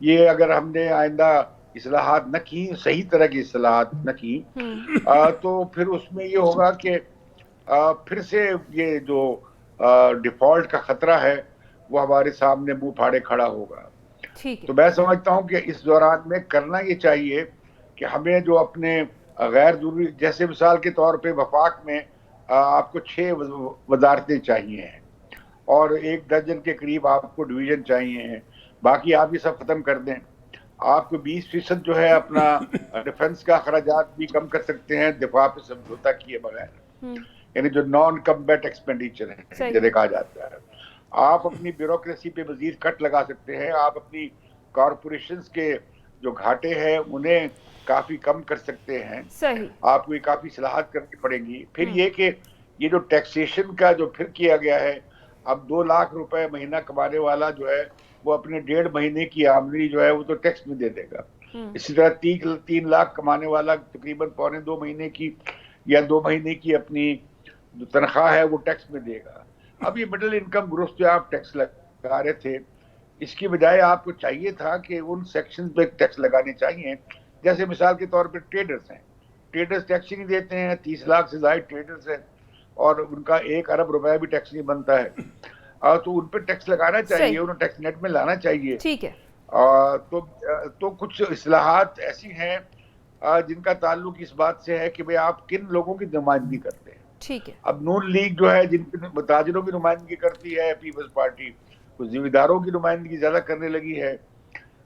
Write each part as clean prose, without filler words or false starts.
یہ اگر ہم نے آئندہ اصلاحات نہ کی، صحیح طرح کی اصلاحات نہ کی، تو پھر اس میں یہ ہوگا کہ پھر سے یہ جو ڈیفالٹ کا خطرہ ہے وہ ہمارے سامنے منہ پھاڑے کھڑا ہوگا. تو میں سمجھتا ہوں کہ اس دوران میں کرنا یہ چاہیے کہ ہمیں جو اپنے غیر ضروری، جیسے مثال کے طور پہ وفاق میں آپ کو 6 وزارتیں چاہیے ہیں اور 1 درجن کے قریب آپ کو ڈویژن چاہیے ہیں، باقی آپ یہ سب ختم کر دیں. آپ کو 20% جو ہے اپنا ڈیفنس کا اخراجات بھی کم کر سکتے ہیں دفاع پہ سمجھوتا کیے بغیر، یعنی جو نان کمبیٹ ایکسپینڈیچر ہے جنہیں کہا جاتا ہے. آپ اپنی بیوروکریسی پہ مزید کٹ لگا سکتے ہیں، آپ اپنی کارپوریشنز کے جو گھاٹے ہیں انہیں کافی کم کر سکتے ہیں. آپ کو یہ کافی اصلاحات کرنی پڑیں گی. پھر یہ کہ یہ جو ٹیکسیشن کا جو پھر کیا گیا ہے، اب 2 لاکھ روپے مہینہ کمانے والا جو ہے وہ اپنے 1.5 مہینے کی آمدنی جو ہے وہ تو ٹیکس میں دے دے گا. اسی طرح 3 لاکھ کمانے والا تقریباً 2.25 مہینے کی یا 2 مہینے کی اپنی جو تنخواہ ہے وہ ٹیکس میں دے گا. اب یہ مڈل انکم گروپس جو آپ ٹیکس لگا رہے تھے، اس کی بجائے آپ کو چاہیے تھا کہ ان سیکشن پہ ٹیکس لگانے چاہیے. جیسے مثال کے طور پہ ٹریڈرز ہیں، ٹریڈرز ٹیکس ہی نہیں دیتے ہیں، 30 لاکھ سے زائد ٹریڈرز ہیں اور ان کا 1 ارب روپے بھی ٹیکس نہیں بنتا ہے. تو ان پہ ٹیکس لگانا چاہیے، انہیں ٹیکس نیٹ میں لانا چاہیے. ٹھیک ہے. تو کچھ اصلاحات ایسی ہیں جن کا تعلق اس بات سے ہے کہ بھئی آپ کن لوگوں کی نمائندگی کرتے ہیں. ٹھیک ہے. اب نون لیگ جو ہے جن کی تاجروں کی نمائندگی کرتی ہے، پیپلز پارٹی کچھ ذمہ داروں کی نمائندگی زیادہ کرنے لگی ہے.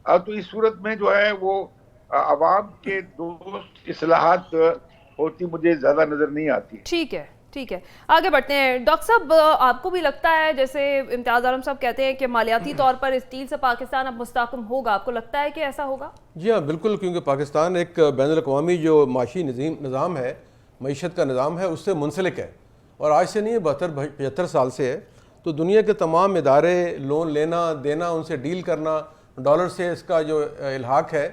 تو اس صورت میں جو ہے وہ عوام کے دوست اصلاحات ہوتی مجھے زیادہ نظر نہیں آتی. ٹھیک ہے. ٹھیک ہے، آگے بڑھتے ہیں. ڈاکٹر صاحب، آپ کو بھی لگتا ہے جیسے امتیاز عالم صاحب کہتے ہیں کہ مالیاتی طور پر اس ڈیل سے پاکستان اب مستحکم ہوگا، آپ کو لگتا ہے کہ ایسا ہوگا؟ جی ہاں بالکل، کیونکہ پاکستان ایک بین الاقوامی جو معاشی نظام ہے، معیشت کا نظام ہے، اس سے منسلک ہے اور آج سے نہیں، 72-75 سال سے ہے. تو دنیا کے تمام ادارے لون لینا دینا، ان سے ڈیل کرنا، ڈالر سے اس کا جو الحاق ہے،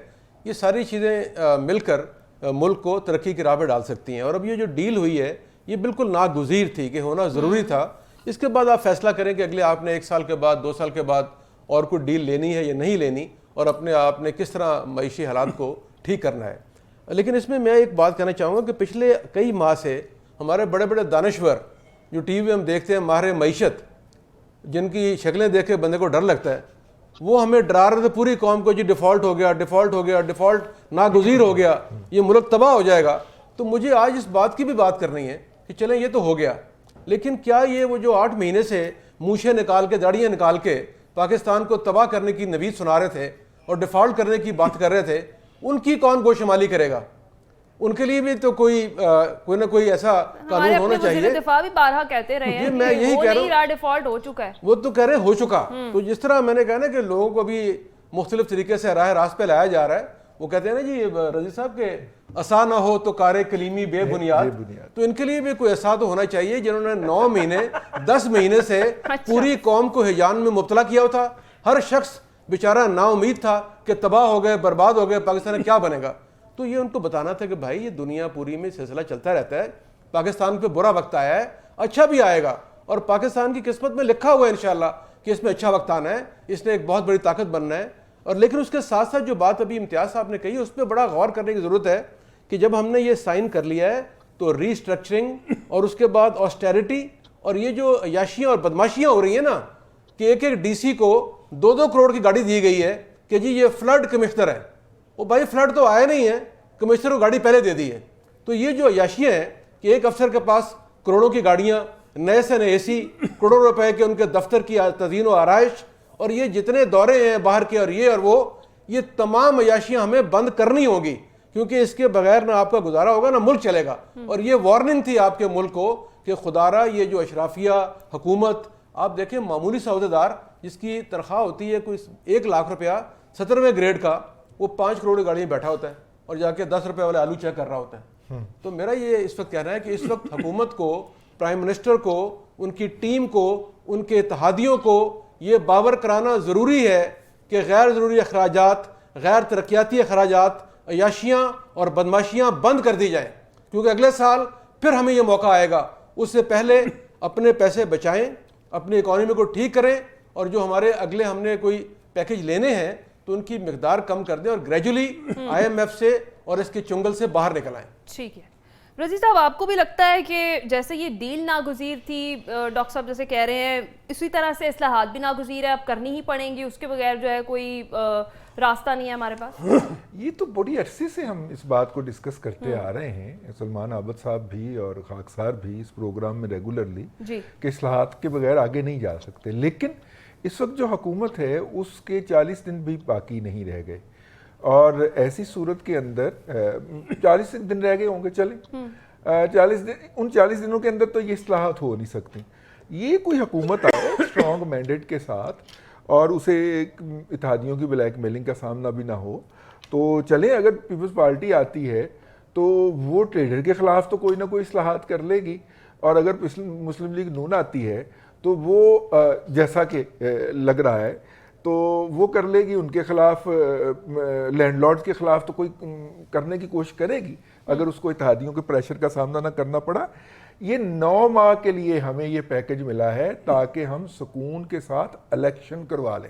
یہ ساری چیزیں مل کر ملک کو ترقی کی راہ پہ ڈال سکتی ہیں. اور اب یہ جو ڈیل ہوئی ہے یہ بالکل ناگزیر تھی کہ ہونا ضروری تھا. اس کے بعد آپ فیصلہ کریں کہ اگلے آپ نے 1 سال کے بعد 2 سال کے بعد اور کوئی ڈیل لینی ہے یا نہیں لینی، اور اپنے آپ نے کس طرح معیشی حالات کو ٹھیک کرنا ہے. لیکن اس میں ایک بات کہنا چاہوں گا کہ پچھلے کئی ماہ سے ہمارے بڑے بڑے دانشور جو ٹی وی ہم دیکھتے ہیں، ماہر معیشت، جن کی شکلیں دیکھ کے بندے کو ڈر لگتا ہے، وہ ہمیں ڈرا رہے تھے پوری قوم کو، جی ڈیفالٹ ہو گیا، ڈیفالٹ ہو گیا، ڈیفالٹ ناگزیر ہو گیا، یہ ملک تباہ ہو جائے گا. تو مجھے آج اس بات کی بھی بات کرنی ہے کہ چلیں یہ تو ہو گیا، لیکن کیا یہ وہ جو 8 مہینے سے مونچھیں نکال کے داڑیاں نکال کے پاکستان کو تباہ کرنے کی نوید سنا رہے تھے اور ڈیفالٹ کرنے کی بات کر رہے تھے، ان کی کون گوشمالی کرے گا؟ ان کے لیے بھی تو کوئی نہ کوئی ایسا قانون ہونا چاہیے. وزیر دفاع بھی بارہا کہتے رہے ہیں میں یہی کہہ رہا ہوں، ڈیفالٹ ہو چکا ہے. وہ تو کہہ رہے ہو چکا. تو جس طرح میں نے کہا نا کہ لوگوں کو بھی مختلف طریقے سے راہ راست پہ لایا جا رہا ہے، وہ کہتے ہیں نا جی رضی صاحب کہ ایسا نہ ہو تو کار کلیمی بے بنیاد. تو ان کے لیے بھی کوئی ایسا تو ہونا چاہیے جنہوں نے 9 مہینے 10 مہینے سے پوری قوم کو ہیجان میں مبتلا کیا تھا. ہر شخص بیچارہ نا امید تھا کہ تباہ ہو گئے، برباد ہو گئے، پاکستان میں کیا بنے گا. تو یہ ان کو بتانا تھا کہ بھائی یہ دنیا پوری میں سلسلہ چلتا رہتا ہے، پاکستان پہ برا وقت آیا ہے، اچھا بھی آئے گا، اور پاکستان کی قسمت میں لکھا ہوا ہے انشاءاللہ کہ اس میں اچھا وقت آنا ہے، اس نے ایک بہت بڑی طاقت بننا ہے. اور لیکن اس کے ساتھ ساتھ جو بات ابھی امتیاز صاحب نے کہی اس پہ بڑا غور کرنے کی ضرورت ہے کہ جب ہم نے یہ سائن کر لیا ہے تو ری اسٹرکچرنگ اور اس کے بعد آسٹیرٹی اور یہ جو عیاشیاں اور بدماشیاں ہو رہی ہیں نا کہ ایک ڈی سی کو 2-2 کروڑ کی گاڑی دی گئی ہے کہ جی یہ فلڈ کمشنر ہے. وہ بھائی فلڈ تو آیا نہیں ہے، کمشنر کو گاڑی پہلے دے دی ہے. تو یہ جو عیاشیاں ہیں کہ ایک افسر کے پاس کروڑوں کی گاڑیاں، نئے سے نئے AC، کروڑوں روپے کے ان کے دفتر کی تزئین و آرائش، اور یہ جتنے دورے ہیں باہر کے اور وہ یہ تمام عیاشیاں ہمیں بند کرنی ہوگی، کیونکہ اس کے بغیر نہ آپ کا گزارا ہوگا نہ ملک چلے گا. اور یہ وارننگ تھی آپ کے ملک کو کہ خدارہ یہ جو اشرافیہ حکومت، آپ دیکھیں معمولی سعودہ جس کی تنخواہ ہوتی ہے کوئی 1 لاکھ روپیہ 17ویں گریڈ کا، وہ 5 کروڑ کی گاڑی میں بیٹھا ہوتا ہے اور جا کے 10 روپے والے آلو چیک کر رہا ہوتا ہے. تو میرا یہ اس وقت کہنا ہے کہ اس وقت حکومت کو، پرائم منسٹر کو، ان کی ٹیم کو، ان کے اتحادیوں کو یہ باور کرانا ضروری ہے کہ غیر ضروری اخراجات، غیر ترقیاتی اخراجات، عیاشیاں اور بدماشیاں بند کر دی جائیں، کیونکہ اگلے سال پھر ہمیں یہ موقع آئے گا. اس سے پہلے اپنے پیسے بچائیں، اپنی اکانومی کو ٹھیک کریں، اور جو ہمارے اگلے ہم نے کوئی پیکج لینے ہیں تو ان کی مقدار کم کر دیں اور گریجولی IMF سے اور اس کے چنگل سے باہر نکل آئیں. ٹھیک ہے. رضی صاحب آپ کو بھی لگتا ہے کہ جیسے یہ ڈیل ناگزیر تھی، ڈاکٹر صاحب جیسے کہہ رہے ہیں، اسی طرح سے اصلاحات بھی ناگزیر ہے، اب کرنی ہی پڑیں گی، اس کے بغیر جو ہے کوئی راستہ نہیں ہے ہمارے پاس؟ یہ تو بڑی عرصے سے ہم اس بات کو ڈسکس کرتے آ رہے ہیں، سلمان عابد صاحب بھی اور خاکسار بھی اس پروگرام میں ریگولرلی، کہ اصلاحات کے بغیر آگے نہیں جا سکتے. لیکن اس وقت جو حکومت ہے اس کے 40 دن بھی باقی نہیں رہ گئے، اور ایسی صورت کے اندر 40 دن رہ گئے ہوں گے، چلیں 40 دن، ان 40 دنوں کے اندر تو یہ اصلاحات ہو نہیں سکتی. یہ کوئی حکومت آئے اسٹرانگ مینڈیٹ کے ساتھ اور اسے اتحادیوں کی بلیک میلنگ کا سامنا بھی نہ ہو تو چلیں. اگر پیپلز پارٹی آتی ہے تو وہ ٹریڈر کے خلاف تو کوئی نہ کوئی اصلاحات کر لے گی، اور اگر مسلم لیگ نون آتی ہے تو وہ جیسا کہ لگ رہا ہے تو وہ کر لے گی. ان کے خلاف، لینڈ لارڈز کے خلاف تو کوئی کرنے کی کوشش کرے گی اگر اس کو اتحادیوں کے پریشر کا سامنا نہ کرنا پڑا. یہ 9 ماہ کے لیے ہمیں یہ پیکج ملا ہے تاکہ ہم سکون کے ساتھ الیکشن کروا لیں،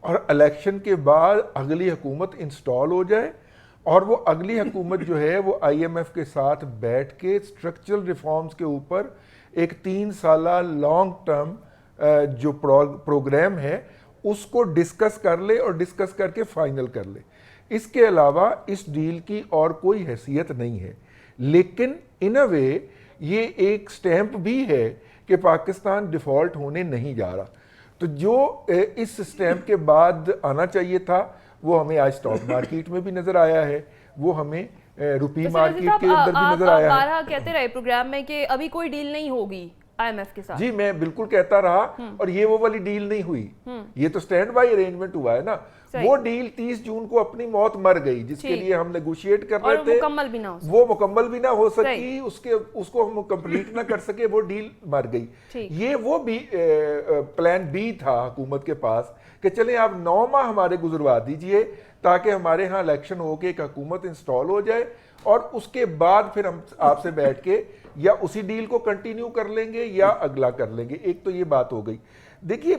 اور الیکشن کے بعد اگلی حکومت انسٹال ہو جائے، اور وہ اگلی حکومت جو ہے وہ IMF کے ساتھ بیٹھ کے اسٹرکچرل ریفارمز کے اوپر ایک 3 سالہ لانگ ٹرم جو پروگرام ہے اس کو ڈسکس کر لے اور ڈسکس کر کے فائنل کر لے. اس کے علاوہ اس ڈیل کی اور کوئی حیثیت نہیں ہے. لیکن ان اے وے یہ ایک سٹیمپ بھی ہے کہ پاکستان ڈیفالٹ ہونے نہیں جا رہا. تو جو اس سٹیمپ کے بعد آنا چاہیے تھا وہ ہمیں آج اسٹاک مارکیٹ میں بھی نظر آیا ہے، وہ ہمیں روپی مارکیٹ کے اندر بھی نظر آیا ہے. آپ کہتے رہے پروگرام میں کہ ابھی کوئی ڈیل نہیں ہوگی IMF کے ساتھ. جی میں بالکل کہتا رہا، اور یہ وہ والی ڈیل نہیں ہوئی، یہ تو سٹینڈ بائی ارینجمنٹ ہوا ہے نا. وہ ڈیل 30 جون کو اپنی موت مر گئی جس کے لیے ہم نیگوشیٹ کر رہے تھے، وہ مکمل بھی نہ ہو سکی، اس کو ہم کمپلیٹ نہ کر سکے، وہ ڈیل مر گئی. یہ وہ بھی پلان بی تھا حکومت کے پاس کہ چلیں آپ 9 ماہ ہمارے گزروا دیجئے تاکہ ہمارے ہاں الیکشن ہو کے ایک حکومت انسٹال ہو جائے، اور اس کے بعد پھر ہم آپ سے بیٹھ کے یا اسی ڈیل کو کنٹینیو کر لیں گے یا اگلا کر لیں گے. ایک تو یہ بات ہو گئی. دیکھیے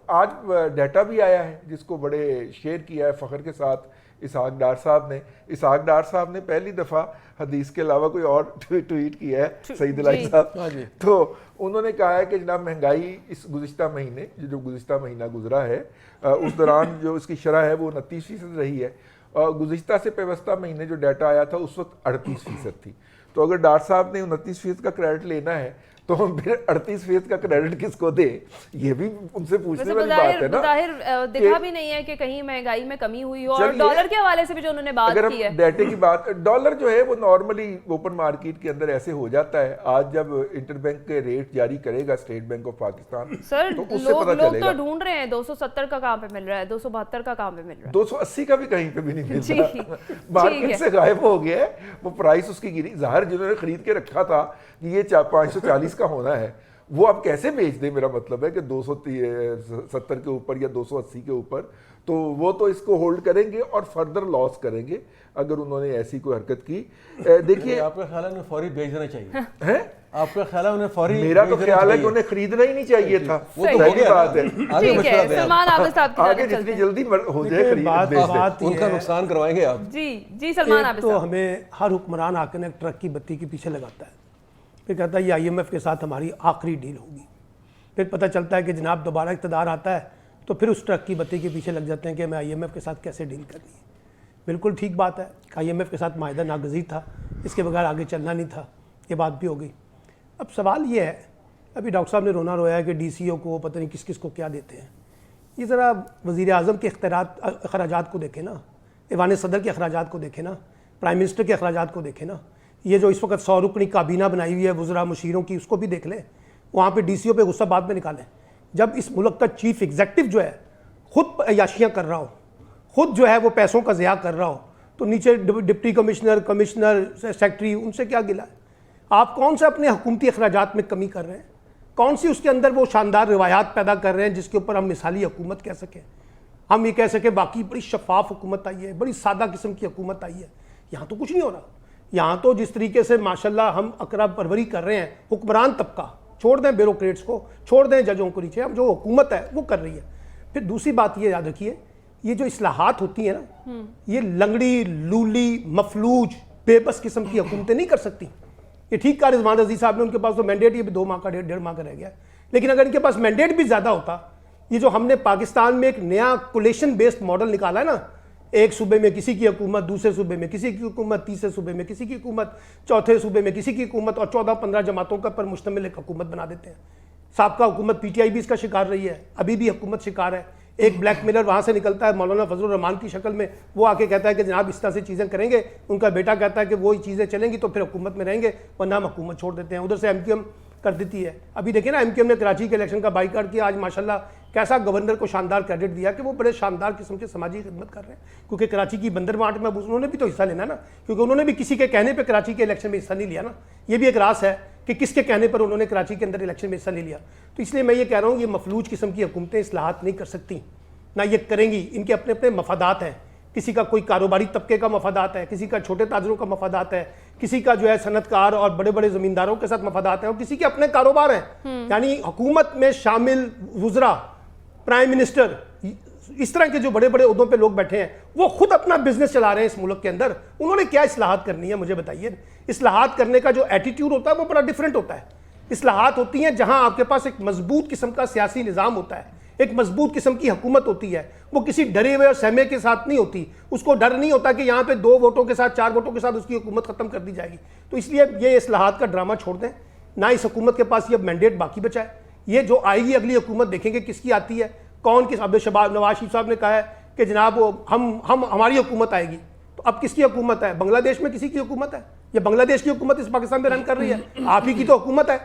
آج ڈیٹا بھی آیا ہے جس کو بڑے شیئر کیا ہے فخر کے ساتھ اسحاق ڈار صاحب نے. اسحاق ڈار صاحب نے پہلی دفعہ حدیث کے علاوہ کوئی اور ٹویٹ کیا ہے، سعید الہی صاحب. تو انہوں نے کہا ہے کہ جناب مہنگائی اس گزشتہ مہینے، جو گزشتہ مہینہ گزرا ہے اس دوران جو اس کی شرح ہے وہ 29% رہی ہے. گزشتہ سے پیوستہ مہینے جو ڈیٹا آیا تھا اس وقت 38% تھی. تو اگر ڈار صاحب نے 29% کا کریڈٹ لینا ہے تو ہم پھر 38% کا کریڈٹ کس کو دیں؟ یہ بھی ان سے پوچھنے والی بات ہے نا. ظاہر دکھا بھی نہیں ہے کہ کہیں مہنگائی میں کمی ہوئی ہو، اور ڈالر کے حوالے سے بھی جو انہوں نے بات کی ہے، اگر ڈیٹے کی بات، ڈالر جو ہے وہ نارملی اوپن مارکیٹ کے اندر ایسے ہو جاتا ہے. آج جب انٹر بینک کے ریٹ جاری کرے گا اسٹیٹ بینک آف پاکستان تو اس سے پتہ چلے گا. لوگ تو ڈھونڈ رہے ہیں 270 کا کہاں پہ مل رہا ہے، 272 کا کہاں پہ مل رہا ہے، 280 کا بھی کہیں پہ بھی نہیں مل رہا. مارکیٹ سے غائب ہو گیا ہے وہ پرائس، اس کی گری. ظاہر جنہوں نے خرید کے رکھا تھا کہ یہ 540 کا ہونا ہے، وہ اب کیسے بیچ دیں؟ میرا مطلب ہے کہ 270 کے اوپر یا 280 کے اوپر، تو وہ تو اس کو ہولڈ کریں گے اور فردر لاس کریں گے اگر انہوں نے ایسی کوئی حرکت کی. دیکھیے آپ کا خیال ہے انہیں فوری بیچ دینا چاہیے؟ آپ کا خیال ہے انہیں فوری؟ میرا تو خیال ہے کہ انہیں خریدنا ہی نہیں چاہیے تھا. وہ تو ہو گیا بات ہے. سلمان عابد صاحب کی آگے جتنی جلدی ہو جائے خرید ان کا نقصان کروائیں گے آپ. جی سلمان عابد تو ہمیں ہر حکمران آ کے ٹرک کی بتی کے پیچھے لگاتا ہے، پھر کہتا ہے یہ IMF کے ساتھ ہماری آخری ڈیل ہوگی. پھر پتہ چلتا ہے کہ جناب دوبارہ اقتدار آتا ہے تو پھر اس ٹرک کی بتی کے پیچھے لگ جاتے ہیں کہ ہمیں IMF کے ساتھ کیسے ڈیل کرنی ہے. بالکل ٹھیک بات ہے، IMF کے ساتھ معاہدہ ناگزیر تھا، اس کے بغیر آگے چلنا نہیں تھا، یہ بات بھی ہو گئی. اب سوال یہ ہے، ابھی ڈاکٹر صاحب نے رونا رویا ہے کہ DCO کو پتہ نہیں کس کس کو کیا دیتے ہیں. یہ ذرا وزیر اعظم کے اخراجات کو دیکھیں نا، ایوان صدر کے اخراجات کو دیکھیں نا، پرائم منسٹر کے اخراجات کو دیکھیں نا. یہ جو اس وقت 100 رکنی کابینہ بنائی ہوئی ہے وزراء مشیروں کی، اس کو بھی دیکھ لیں. وہاں پہ DCO پہ غصہ بعد میں نکالیں. جب اس ملک کا چیف ایگزیکٹو جو ہے خود عیاشیاں کر رہا ہو، خود جو ہے وہ پیسوں کا ضیاع کر رہا ہو، تو نیچے ڈپٹی کمشنر سیکٹری، ان سے کیا گلا ہے؟ آپ کون سے اپنے حکومتی اخراجات میں کمی کر رہے ہیں؟ کون سی اس کے اندر وہ شاندار روایات پیدا کر رہے ہیں جس کے اوپر ہم مثالی حکومت کہہ سکیں؟ ہم یہ کہہ سکیں باقی بڑی شفاف حکومت آئی ہے، بڑی سادہ قسم کی حکومت آئی ہے. یہاں تو کچھ نہیں ہو رہا. یہاں تو جس طریقے سے ماشاءاللہ ہم اقرا پروری کر رہے ہیں، حکمران طبقہ چھوڑ دیں، بیوروکریٹس کو چھوڑ دیں، ججوں کو نیچے، اب جو حکومت ہے وہ کر رہی ہے. پھر دوسری بات یہ یاد رکھیے، یہ جو اصلاحات ہوتی ہیں نا یہ لنگڑی لولی مفلوج بے بس قسم کی حکومتیں نہیں کر سکتی. یہ ٹھیک کہا رضوان رضی صاحب نے, ان کے پاس تو مینڈیٹ یہ بھی 2 ماہ کا 1.5 ماہ کا رہ گیا, لیکن اگر ان کے پاس مینڈیٹ بھی زیادہ ہوتا, یہ جو ہم نے پاکستان میں ایک نیا کولیشن بیسڈ ماڈل نکالا ہے نا, ایک صوبے میں کسی کی حکومت, دوسرے صوبے میں کسی کی حکومت, تیسرے صوبے میں کسی کی حکومت, چوتھے صوبے میں کسی کی حکومت, اور 14-15 جماعتوں کا پر مشتمل ایک حکومت بنا دیتے ہیں. سابقہ حکومت پی ٹی آئی بھی اس کا شکار رہی ہے, ابھی بھی حکومت شکار ہے. ایک بلیک میلر وہاں سے نکلتا ہے مولانا فضل الرحمان کی شکل میں, وہ آ کے کہتا ہے کہ جناب اس طرح سے چیزیں کریں گے, ان کا بیٹا کہتا ہے کہ وہی چیزیں چلیں گی تو پھر حکومت میں رہیں گے, ورنہ ہم حکومت چھوڑ دیتے ہیں. ادھر سے ایم کیو ایم کر دیتی ہے. ابھی دیکھیں نا ایم کیو ایم نے کراچی کے الیکشن کا بائیکاٹ کیا, آج ماشاءاللہ کیسا گورنر کو شاندار کریڈٹ دیا کہ وہ بڑے شاندار قسم کے سماجی خدمت کر رہے ہیں, کیونکہ کراچی کی بندر مارٹ میں انہوں نے بھی تو حصہ لینا نا, کیونکہ انہوں نے بھی کسی کے کہنے پہ کراچی کے الیکشن میں حصہ نہیں لیا نا. یہ بھی ایک راز ہے کہ کس کے کہنے پر انہوں نے کراچی کے اندر الیکشن میں حصہ نہیں لیا. تو اس لیے میں یہ کہہ رہا ہوں یہ مفلوج قسم کی حکومتیں اصلاحات نہیں کر سکتی, نہ یہ کریں گی. ان کے اپنے اپنے مفادات ہیں, کسی کا کوئی کاروباری طبقے کا مفادات ہے, کسی کا چھوٹے تاجروں کا مفادات ہے, کسی کا جو ہے صنعت کار اور بڑے بڑے زمینداروں کے ساتھ مفادات ہیں, اور کسی کے اپنے کاروبار ہیں. یعنی حکومت میں شامل وزراء, پرائم منسٹر, اس طرح کے جو بڑے بڑے عہدوں پہ لوگ بیٹھے ہیں وہ خود اپنا بزنس چلا رہے ہیں اس ملک کے اندر. انہوں نے کیا اصلاحات کرنی ہے مجھے بتائیے. اصلاحات کرنے کا جو ایٹیٹیوڈ ہوتا ہے وہ بڑا ڈیفرنٹ ہوتا ہے. اصلاحات ہوتی ہیں جہاں آپ کے پاس ایک مضبوط قسم کا سیاسی نظام ہوتا ہے, ایک مضبوط قسم کی حکومت ہوتی ہے, وہ کسی ڈرے ہوئے اور سہمے کے ساتھ نہیں ہوتی. اس کو ڈر نہیں ہوتا کہ یہاں پہ 2 ووٹوں کے ساتھ 4 ووٹوں کے ساتھ اس کی حکومت ختم کر دی جائے گی. تو اس لیے یہ اصلاحات کا ڈرامہ چھوڑ دیں. نہ اس حکومت کے پاس یہ مینڈیٹ باقی بچا ہے. یہ جو آئے گی اگلی حکومت دیکھیں گے کس کی آتی ہے, کون کس. اب نواز شریف صاحب نے کہا ہے کہ جناب ہماری حکومت آئے گی, تو اب کس کی حکومت ہے؟ بنگلہ دیش میں کسی کی حکومت ہے؟ یہ بنگلہ دیش کی حکومت اس پاکستان میں رن کر رہی ہے؟ آپ ہی کی تو حکومت ہے.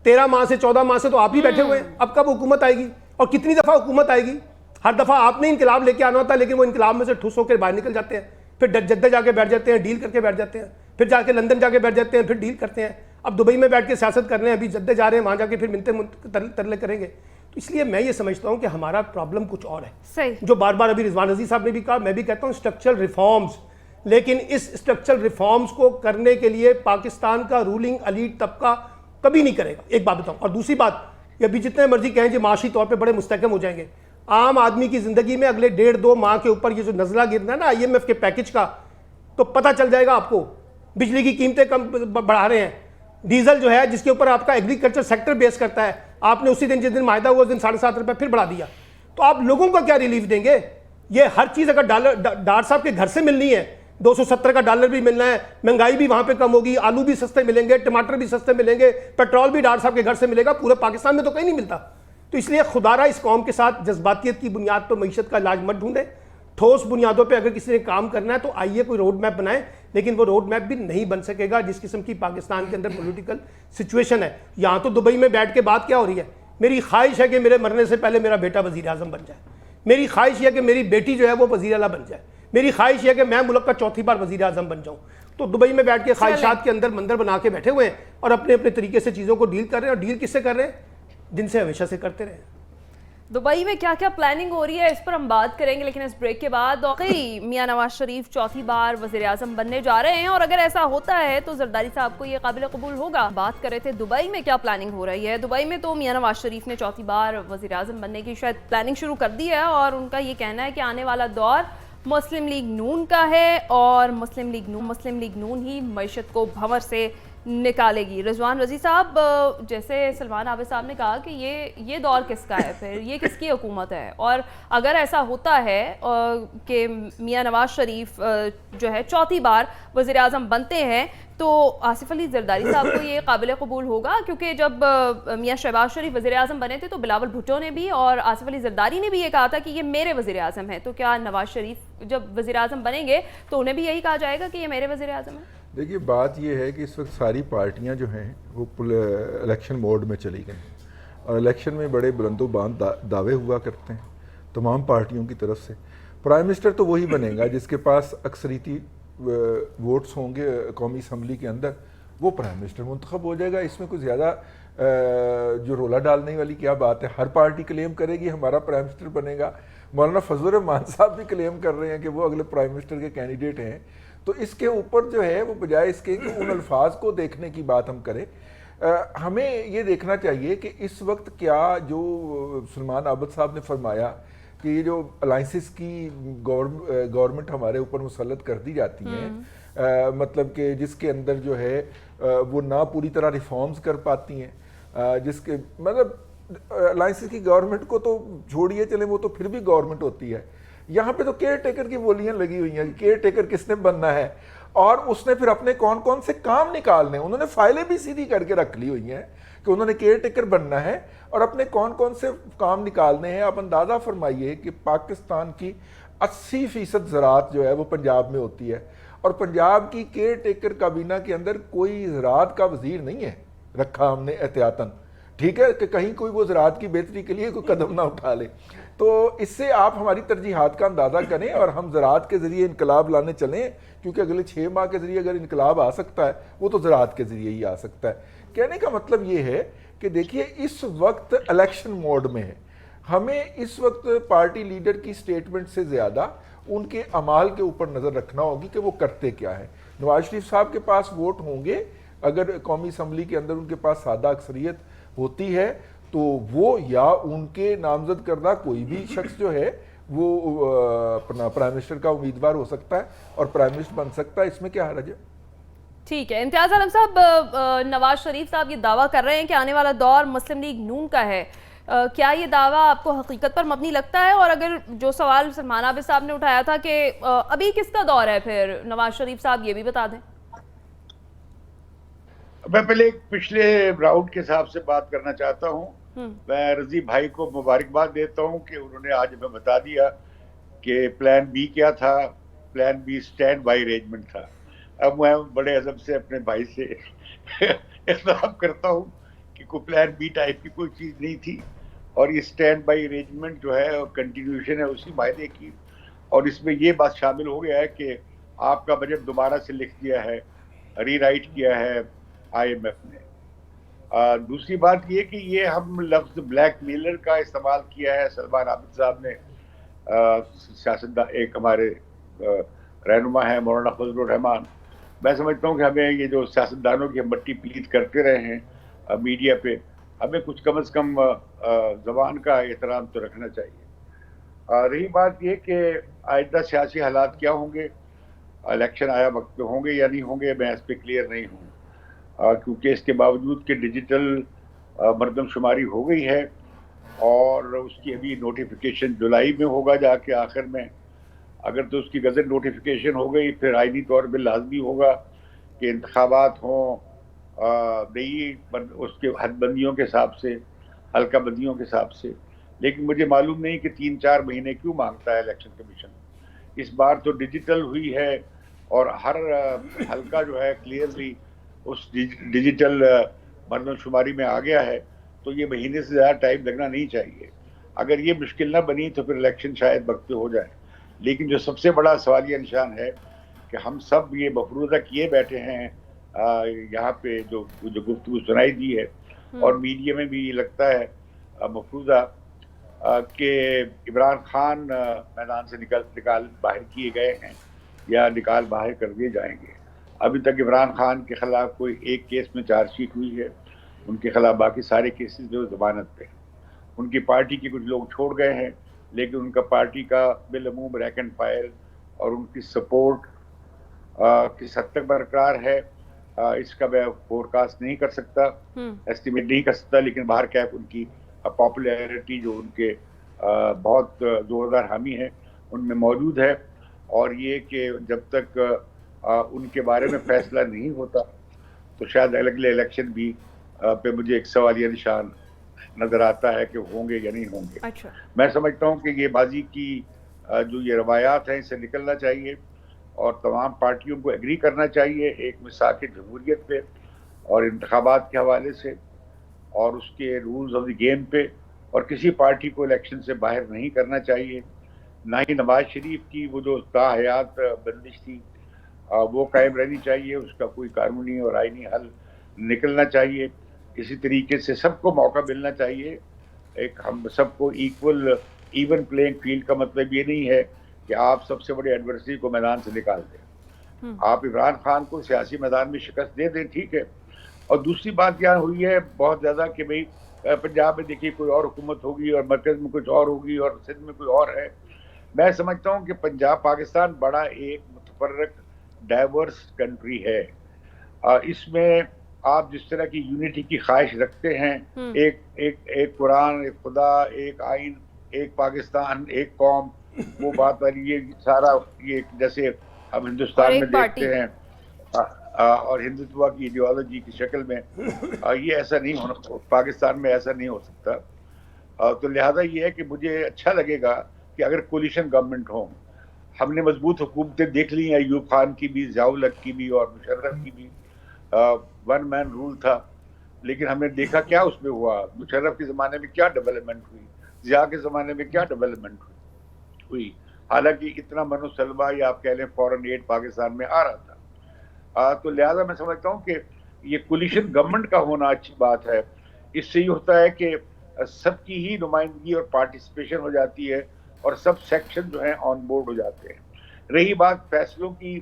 13 ماہ سے 14 ماہ سے تو آپ ہی بیٹھے ہوئے ہیں. اب کب حکومت آئے گی اور کتنی دفعہ حکومت آئے گی؟ ہر دفعہ آپ نے انقلاب لے کے آنا ہوتا ہے, لیکن وہ انقلاب میں سے ٹھوس ہو کے باہر نکل جاتے ہیں, پھر جدہ جا کے بیٹھ جاتے ہیں, ڈیل کر کے بیٹھ جاتے ہیں, پھر جا کے لندن جا کے بیٹھ جاتے ہیں, پھر ڈیل کرتے ہیں. اب دبئی میں بیٹھ کے سیاست کر رہے ہیں, ابھی جدہ جا رہے ہیں, وہاں جا کے پھر منتے ترلے کریں گے. تو اس لیے میں یہ سمجھتا ہوں کہ ہمارا پرابلم کچھ اور ہے, جو بار بار ابھی رضوان رضی صاحب نے بھی کہا, میں بھی کہتا ہوں اسٹرکچرل ریفارمز. لیکن اس اسٹرکچرل ریفارمز کو کرنے کے لیے پاکستان کا رولنگ ایلیٹ طبقہ کبھی نہیں کرے گا. ایک بات بتاؤں. اور دوسری بات, یہ ابھی جتنے مرضی کہیں جی معاشی طور پہ بڑے مستحکم ہو جائیں گے, عام آدمی کی زندگی میں اگلے 1.5-2 ماہ کے اوپر یہ جو نزلہ گرنا ہے نا IMF کے پیکج کا, تو پتہ چل جائے گا آپ کو. بجلی کی قیمتیں کم بڑھا رہے ہیں, ڈیزل جو ہے جس کے اوپر آپ کا ایگریکلچر سیکٹر بیس کرتا ہے, آپ نے اسی دن جس دن معاہدہ ہوا اس دن 7.5 روپے پھر بڑھا دیا. تو آپ لوگوں کو کیا ریلیف دیں گے؟ یہ ہر چیز اگر ڈار صاحب کے گھر سے ملنی ہے, $270 کا بھی ملنا ہے, مہنگائی بھی وہاں پہ کم ہوگی, آلو بھی سستے ملیں گے, ٹماٹر بھی سستے ملیں گے, پیٹرول بھی ڈار صاحب کے گھر سے ملے گا, پورے پاکستان میں تو کہیں نہیں ملتا. تو اس لیے خدارہ اس قوم کے ساتھ جذباتیت کی بنیاد پر معیشت کا علاج مت ڈھونڈیں. ٹھوس بنیادوں پہ اگر کسی نے کام کرنا ہے تو آئیے کوئی روڈ میپ بنائیں, لیکن وہ روڈ میپ بھی نہیں بن سکے گا جس قسم کی پاکستان کے اندر پولیٹیکل سچویشن ہے. یہاں تو دبئی میں بیٹھ کے بات کیا ہو رہی ہے, میری خواہش ہے کہ میرے مرنے سے پہلے میرا بیٹا وزیر اعظم بن جائے, میری خواہش ہے کہ میری بیٹی جو ہے وہ وزیر اعلیٰ بن جائے, میری خواہش ہے کہ میں ملک کا 4تھی بار وزیر اعظم بن جاؤں. تو دبئی میں بیٹھ کے خواہشات کے اندر مندر بنا کے بیٹھے ہوئے ہیں اور اپنے اپنے طریقے سے چیزوں کو ڈیل کر رہے ہیں. اور ڈیل کس سے کر رہے ہیں؟ جن سے ہمیشہ سے کرتے رہے. دبئی میں کیا کیا پلاننگ ہو رہی ہے اس پر ہم بات کریں گے, لیکن اس بریک کے بعد واقعی میاں نواز شریف 4تھی بار وزیر اعظم بننے جا رہے ہیں, اور اگر ایسا ہوتا ہے تو زرداری صاحب کو یہ قابل قبول ہوگا. بات کر رہے تھے دبئی میں کیا پلاننگ ہو رہی ہے. دبئی میں تو میاں نواز شریف نے 4تھی بار وزیر اعظم بننے کی شاید پلاننگ شروع کر دی ہے, اور ان کا یہ کہنا ہے کہ آنے والا دور مسلم لیگ نون کا ہے, اور مسلم لیگ نون ہی معیشت کو بھنور سے نکالے گی. رضوان رضی صاحب, جیسے سلمان عابد صاحب نے کہا کہ یہ دور کس کا ہے, پھر یہ کس کی حکومت ہے, اور اگر ایسا ہوتا ہے کہ میاں نواز شریف جو ہے 4تھی بار وزیر اعظم بنتے ہیں تو آصف علی زرداری صاحب کو یہ قابل قبول ہوگا؟ کیونکہ جب میاں شہباز شریف وزیر اعظم بنے تھے تو بلاول بھٹو نے بھی اور آصف علی زرداری نے بھی یہ کہا تھا کہ یہ میرے وزیر اعظم ہیں, تو کیا نواز شریف جب وزیر اعظم بنیں گے تو انہیں بھی یہی کہا جائے گا کہ یہ میرے وزیر اعظم ہیں؟ دیکھیے بات یہ ہے کہ اس وقت ساری پارٹیاں جو ہیں وہ الیکشن موڈ میں چلی گئی, اور الیکشن میں بڑے بلند و باند دعوے ہوا کرتے ہیں تمام پارٹیوں کی طرف سے. پرائم منسٹر تو وہی بنے گا جس کے پاس اکثریتی ووٹس ہوں گے قومی اسمبلی کے اندر, وہ پرائم منسٹر منتخب ہو جائے گا. اس میں کوئی زیادہ جو رولا ڈالنے والی کیا بات ہے. ہر پارٹی کلیم کرے گی ہمارا پرائم منسٹر بنے گا. مولانا فضل الرحمان صاحب بھی کلیم کر رہے ہیں کہ وہ اگلے پرائم منسٹر کے کینڈیڈیٹ ہیں. تو اس کے اوپر جو ہے وہ بجائے اس کے کہ ان الفاظ کو دیکھنے کی بات ہم کریں, ہمیں یہ دیکھنا چاہیے کہ اس وقت کیا جو سلمان عابد صاحب نے فرمایا کہ یہ جو الائنسز کی گورنمنٹ ہمارے اوپر مسلط کر دی جاتی ہیں، مطلب کہ جس کے اندر جو ہے وہ نہ پوری طرح ریفارمز کر پاتی ہیں، جس کے مطلب الائنسز کی گورنمنٹ کو تو چھوڑیے چلیں، وہ تو پھر بھی گورنمنٹ ہوتی ہے. یہاں پہ تو کیئر ٹیکر کی بولیاں لگی ہوئی ہیں، کیئر ٹیکر کس نے بننا ہے، اور اس نے پھر اپنے کون کون سے کام نکالنے ہیں. انہوں نے فائلیں بھی سیدھی کر کے رکھ لی ہوئی ہیں کہ انہوں نے کیئر ٹیکر بننا ہے اور اپنے کون کون سے کام نکالنے ہیں. آپ اندازہ فرمائیے کہ پاکستان کی 80% زراعت جو ہے وہ پنجاب میں ہوتی ہے، اور پنجاب کی کیئر ٹیکر کابینہ کے اندر کوئی زراعت کا وزیر نہیں ہے رکھا ہم نے احتیاطاً، ٹھیک ہے، کہ کہیں کوئی وہ زراعت کی بہتری کے لیے کوئی قدم نہ اٹھا لے. تو اس سے آپ ہماری ترجیحات کا اندازہ کریں اور ہم زراعت کے ذریعے انقلاب لانے چلیں، کیونکہ اگلے 6 ماہ کے ذریعے اگر انقلاب آ سکتا ہے وہ تو زراعت کے ذریعے ہی آ سکتا ہے. کہنے کا مطلب یہ ہے کہ دیکھیے اس وقت الیکشن موڈ میں ہے، ہمیں اس وقت پارٹی لیڈر کی سٹیٹمنٹ سے زیادہ ان کے اعمال کے اوپر نظر رکھنا ہوگی کہ وہ کرتے کیا ہے. نواز شریف صاحب کے پاس ووٹ ہوں گے، اگر قومی اسمبلی کے اندر ان کے پاس سادہ اکثریت ہوتی ہے تو وہ یا ان کے نامزد کردہ کوئی بھی شخص جو ہے وہ اپنا پرائم منسٹر کا امیدوار ہو سکتا ہے اور پرائم منسٹر بن سکتا ہے. اس میں کیا حرج ہے؟ ٹھیک ہے. امتیاز عالم صاحب، نواز شریف صاحب یہ دعویٰ کر رہے ہیں کہ آنے والا دور مسلم لیگ نون کا ہے، کیا یہ دعویٰ آپ کو حقیقت پر مبنی لگتا ہے؟ اور اگر جو سوال سلمان عابد صاحب نے اٹھایا تھا کہ ابھی کس کا دور ہے، پھر نواز شریف صاحب یہ بھی بتا دیں. میں پہلے پچھلے راؤنڈ کے حساب سے بات کرنا چاہتا ہوں. میں رضی بھائی کو مبارکباد دیتا ہوں کہ انہوں نے آج ہمیں بتا دیا کہ پلان بی کیا تھا. Plan be stand by arrangement تھا. اب میں بڑے عزم سے اپنے بھائی سے اختلاف کرتا ہوں کہ کوئی پلان بی ٹائپ کی کوئی چیز نہیں تھی، اور یہ اسٹینڈ بائی ارینجمنٹ جو ہے کنٹینیوشن ہے اسی معاہدے کی. اور اس میں یہ بات شامل ہو گیا ہے کہ آپ کا بجٹ دوبارہ سے لکھ دیا ہے، ری رائٹ کیا ہے آئی ایم ایف نے. دوسری بات یہ کہ یہ ہم لفظ بلیک میلر کا استعمال کیا ہے. سلمان عابد صاحب نے سیاستدان، ایک ہمارے رہنما ہیں مولانا فضل الرحمان، میں سمجھتا ہوں کہ ہمیں یہ جو سیاستدانوں کی مٹی پلیت کرتے رہے ہیں میڈیا پہ، ہمیں کچھ کم از کم زبان کا احترام تو رکھنا چاہیے. رہی بات یہ کہ آئندہ سیاسی حالات کیا ہوں گے، الیکشن آیا وقت پہ ہوں گے یا نہیں ہوں گے، میں اس پہ کلیئر نہیں ہوں، کیونکہ اس کے باوجود کہ ڈیجیٹل مردم شماری ہو گئی ہے اور اس کی ابھی نوٹیفیکیشن جولائی میں ہوگا جا کے آخر میں. اگر تو اس کی گزٹ نوٹیفیکیشن ہو گئی پھر آئینی طور پہ لازمی ہوگا کہ انتخابات ہوں نئی اس کے حد بندیوں کے حساب سے، حلقہ بندیوں کے حساب سے. لیکن مجھے معلوم نہیں کہ 3-4 مہینے کیوں مانگتا ہے الیکشن کمیشن. اس بار تو ڈیجیٹل ہوئی ہے اور ہر حلقہ جو ہے کلیئرلی اس ڈیجیٹل مردم شماری میں آ گیا ہے، تو یہ مہینے سے زیادہ ٹائم لگنا نہیں چاہیے. اگر یہ مشکل نہ بنی تو پھر الیکشن شاید وقت پہ ہو جائے. لیکن جو سب سے بڑا سوالیہ نشان ہے کہ ہم سب یہ مفروضہ کیے بیٹھے ہیں یہاں پہ جو گفتگو سنائی دی ہے اور میڈیا میں بھی یہ لگتا ہے مفروضہ کہ عمران خان میدان سے نکال باہر کیے گئے ہیں یا نکال باہر کر دیے جائیں گے. ابھی تک عمران خان کے خلاف کوئی ایک کیس میں چارج شیٹ ہوئی ہے، ان کے خلاف باقی سارے کیسز جو ضمانت پہ. ان کی پارٹی کے کچھ لوگ چھوڑ گئے ہیں، لیکن ان کا پارٹی کا بالعموم ریک اینڈ فائل اور ان کی سپورٹ کس حد تک برقرار ہے اس کا میں فور کاسٹ نہیں کر سکتا، ایسٹیمیٹ نہیں کر سکتا. لیکن باہر کیف ان کی پاپولیرٹی جو ان کے بہت زوردار حامی ہیں ان میں موجود ہے. اور یہ کہ جب تک ان کے بارے میں فیصلہ نہیں ہوتا تو شاید اگلے الیکشن بھی پہ مجھے ایک سوالیہ نشان نظر آتا ہے کہ ہوں گے یا نہیں ہوں گے. اچھا. میں سمجھتا ہوں کہ یہ بازی کی جو یہ روایات ہیں اس سے نکلنا چاہیے اور تمام پارٹیوں کو ایگری کرنا چاہیے ایک مساق جمہوریت پہ اور انتخابات کے حوالے سے اور اس کے رولز آف دی گیم پہ. اور کسی پارٹی کو الیکشن سے باہر نہیں کرنا چاہیے. نہ ہی نواز شریف کی وہ جو تاحیات بندش تھی وہ قائم رہنی چاہیے، اس کا کوئی قانونی اور آئینی حل نکلنا چاہیے. اسی طریقے سے سب کو موقع ملنا چاہیے. ایک ہم سب کو ایون پلینگ فیلڈ کا مطلب یہ نہیں ہے کہ آپ سب سے بڑے ایڈورسری کو میدان سے نکال دیں. آپ عمران خان کو سیاسی میدان میں شکست دے دیں، ٹھیک ہے، اور دوسری بات یہاں ہوئی ہے بہت زیادہ کہ بھئی پنجاب میں دیکھیے کوئی اور حکومت ہوگی اور مرکز میں کچھ اور ہوگی اور سندھ میں کوئی اور ہے. میں سمجھتا ہوں کہ پنجاب پاکستان بڑا ایک متفرق ڈائیورس کنٹری ہے. اس میں آپ جس طرح کی یونٹی کی خواہش رکھتے ہیں، ایک قرآن، ایک خدا، ایک آئین، ایک پاکستان، ایک قوم، وہ بات والی یہ سارا یہ جیسے ہم ہندوستان میں دیکھتے ہیں اور ہندوتوا کی ایڈیالوجی کی شکل میں، یہ ایسا نہیں ہونا، پاکستان میں ایسا نہیں ہو سکتا. تو لہذا یہ ہے کہ مجھے اچھا لگے گا کہ اگر کولیشن گورنمنٹ ہوں. ہم نے مضبوط حکومتیں دیکھ لی ہیں، ایوب خان کی بھی، ضیاء الحق کی بھی اور مشرف کی بھی. ون مین رول تھا، لیکن ہم نے دیکھا کیا اس میں ہوا. مشرف کے زمانے میں کیا ڈیولپمنٹ ہوئی، ضیاء کے زمانے میں کیا ڈیولپمنٹ ہوئی، حالانکہ اتنا من و سلوا یا آپ کہہ لیں فورن ایڈ پاکستان میں آ رہا تھا. تو لہذا میں سمجھتا ہوں کہ یہ کولیشن گورنمنٹ کا ہونا اچھی بات ہے. اس سے یہ ہوتا ہے کہ سب کی ہی نمائندگی اور پارٹیسپیشن ہو جاتی ہے اور سب سیکشن جو ہیں آن بورڈ ہو جاتے ہیں. رہی بات فیصلوں کی